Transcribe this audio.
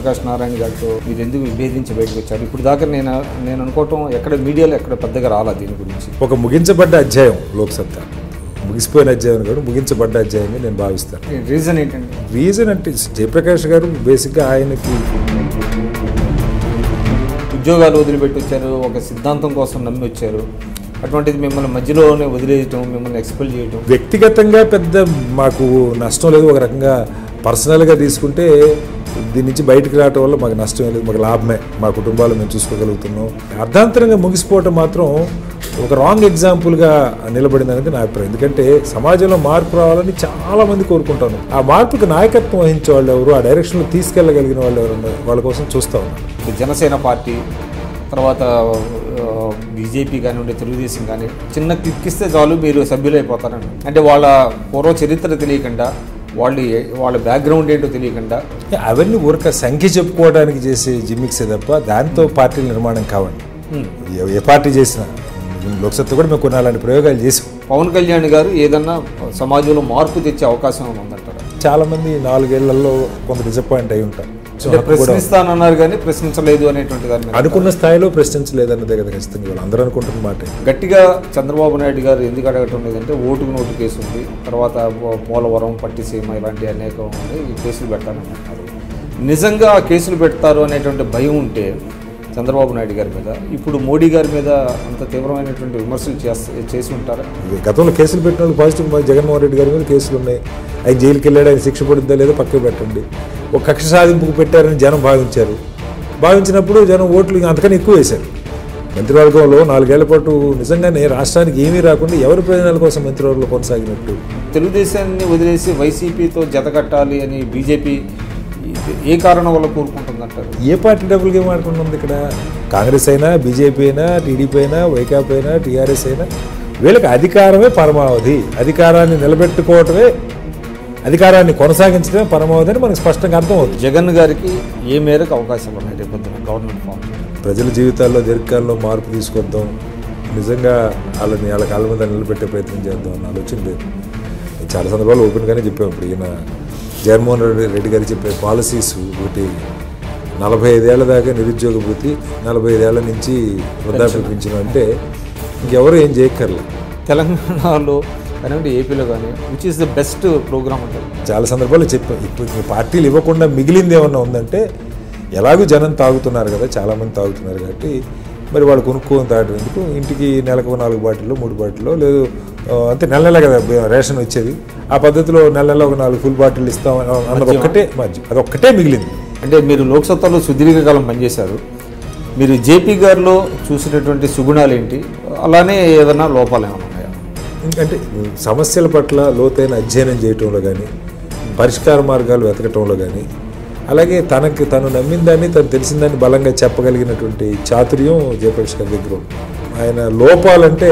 జయప్రకాష్ నారాయణ గారితో మీరు ఎందుకు విభేదించి బయటకు వచ్చారు? ఇప్పుడు దాకా నేను అనుకోవటం ఎక్కడ మీడియాలో ఎక్కడ పెద్దగా రాలా దీని గురించి. ఒక ముగించబడ్డ అధ్యాయం లోక్సత్తా, ముగిసిపోయిన అధ్యాయం కాదు, ముగించబడ్డ అధ్యాయంగా నేను భావిస్తాను. రీజన్ ఏంటంటే? రీజన్ అంటే జయప్రకాష్ గారు బేసిక్గా ఆయనకి ఉద్యోగాలు వదిలిపెట్టి వచ్చారు, ఒక సిద్ధాంతం కోసం నమ్మి వచ్చారు. అటువంటిది మిమ్మల్ని మధ్యలోనే వదిలేయటం, మిమ్మల్ని ఎక్స్పెల్ చేయటం, వ్యక్తిగతంగా పెద్ద మాకు నష్టం లేదు. ఒక రకంగా పర్సనల్గా తీసుకుంటే దీని నుంచి బయటకు రావటం వల్ల మాకు నష్టం లేదు, మాకు లాభమే. మా కుటుంబాలు మేము చూసుకోగలుగుతున్నాం. అర్ధాంతరంగా ముగిసిపోవటం మాత్రం ఒక రాంగ్ ఎగ్జాంపుల్గా నిలబడిందనేది నా అభిప్రాయం. ఎందుకంటే సమాజంలో మార్పు రావాలని చాలామంది కోరుకుంటాను. ఆ మార్పుకి నాయకత్వం వహించే వాళ్ళు ఎవరు, ఆ డైరెక్షన్లో తీసుకెళ్ళగలిగిన వాళ్ళు ఎవరు, వాళ్ళ కోసం చూస్తూ ఉన్నాను. జనసేన పార్టీ తర్వాత బీజేపీ కానివ్వండి, తెలుగుదేశం కానీ చిన్న కిక్కిస్తే చాలు మీరు సభ్యులైపోతారండి. అంటే వాళ్ళ పూర్వ చరిత్ర తెలియకుండా, వాళ్ళ బ్యాక్గ్రౌండ్ ఏంటో తెలియకుండా అవన్నీ ఊరక సంఖ్య చెప్పుకోవడానికి చేసే జిమ్మిక్సే తప్ప దాంతో పార్టీల నిర్మాణం కావండి. ఏ పార్టీ చేసినా లోక్సత్తా కూడా మేము కొన్ని అలాంటి ప్రయోగాలు చేసాం. పవన్ కళ్యాణ్ గారు ఏదన్నా సమాజంలో మార్పు తెచ్చే అవకాశం ఉందంటారా? చాలామంది 4 ఏళ్లలో కొంత డిసప్పాయింట్ అయి ఉంటారు. ప్రశ్నిస్తానన్నారు కానీ ప్రశ్నించలేదు అనేటువంటి దాన్ని అనుకున్న స్థాయిలో ప్రశ్నించలేదన్నదే కదా ఖచ్చితంగా వాళ్ళు అందరూ అనుకుంటున్న మాట. గట్టిగా చంద్రబాబు నాయుడు గారు ఎందుకు అడగటం లేదంటే ఓటుకు నోటు కేసు ఉంది, తర్వాత పోలవరం, పట్టిసీమ ఇలాంటి అనేక ఈ కేసులు పెట్టాలంటున్నారు. నిజంగా ఆ కేసులు పెడతారు అనేటువంటి భయం ఉంటే చంద్రబాబు నాయుడు గారి మీద ఇప్పుడు మోడీ గారి మీద అంత తీవ్రమైనటువంటి విమర్శలు చేసి ఉంటారా? గతంలో కేసులు పెట్టిన వాళ్ళు పాజిటివ్. జగన్మోహన్ రెడ్డి గారి మీద కేసులు ఉన్నాయి, ఆయన జైలుకి వెళ్ళాడు, ఆయన శిక్ష పడుద్దా లేదా పక్కకు పెట్టండి. ఒక కక్ష సాధింపుకు పెట్టారని జనం భావించినప్పుడు జనం ఓట్లు అంతకన్నా ఎక్కువ వేశారు. మంత్రివర్గంలో 4 ఏళ్ల పాటు నిజంగానే రాష్ట్రానికి ఏమీ రాకుండా ఎవరి ప్రయోజనాల కోసం మంత్రివర్గంలో కొనసాగినట్టు. తెలుగుదేశాన్ని వదిలేసి వైసీపీతో జతకట్టాలి అని బీజేపీ ఏ కారణం వల్ల కోరుకుంటుందంటారు? ఏ పార్టీ డబుల్ గేమ్ ఆడుకుంటుంది ఇక్కడ? కాంగ్రెస్ అయినా, బీజేపీ అయినా, టీడీపీ అయినా, వైకాపా అయినా, టీఆర్ఎస్ అయినా వీళ్ళకి అధికారమే పరమావధి. అధికారాన్ని నిలబెట్టుకోవటమే, అధికారాన్ని కొనసాగించడమే పరమావధి అని మనకు స్పష్టంగా అర్థమవుతుంది. జగన్ గారికి ఏ మేరకు అవకాశాలు ఉన్నాయి రేపొద్దున గవర్నమెంట్ ఫామ్? ప్రజల జీవితాల్లో దీర్ఘకాలంలో మార్పు తీసుకొద్దాం, నిజంగా వాళ్ళ కాళ్ళ మీద నిలబెట్టే ప్రయత్నం చేద్దాం అన్న ఆలోచన లేదు. చాలా సందర్భాలు ఓపెన్గానే చెప్పాము. ఇప్పుడు ఈయన జగన్మోహన్ రెడ్డి గారు చెప్పే పాలసీస్ ఒకటి 45 ఏళ్ల దాకా నిరుద్యోగ భృతి, 45 ఏళ్ల నుంచి వృద్ధాప్య పింఛను అంటే ఇంకెవరు ఏం చేయక్కర్లేదు. తెలంగాణలో కానివ్వండి, ఏపీలో కానీ which is the best programme అంటారు. చాలా సందర్భాలు చెప్పాం. ఇప్పుడు పార్టీలు ఇవ్వకుండా మిగిలింది ఏమన్నా ఉందంటే, ఎలాగూ జనం తాగుతున్నారు కదా, చాలామంది తాగుతున్నారు కాబట్టి మరి వాళ్ళు కొనుక్కొని తాగడం ఎందుకు? ఇంటికి నెలకు 4 బాటిల్లో 3 బాటిల్లో లేదు అంతే, నెల కదా రేషన్ వచ్చేది. ఆ పద్ధతిలో నెల ఒక 4 ఫుల్ బాటిల్ ఇస్తాం అన్నది ఒక్కటే మధ్య, అదొక్కటే మిగిలింది. అంటే మీరు లోక్సత్తాలో సుదీర్ఘకాలం పనిచేశారు, మీరు జేపీ గారిలో చూసినటువంటి సుగుణాలు ఏంటి, అలానే ఏదైనా లోపాలు ఏమైనా ఉన్నాయా? అంటే సమస్యల పట్ల లోతైన అధ్యయనం చేయటంలో కానీ, పరిష్కార మార్గాలు వెతకటంలో కానీ, అలాగే తను నమ్మిన దాన్ని, తను తెలిసిన దాన్ని బలంగా చెప్పగలిగినటువంటి చాతుర్యం జయప్రకాష్ గారి దగ్గర. ఆయన లోపాలంటే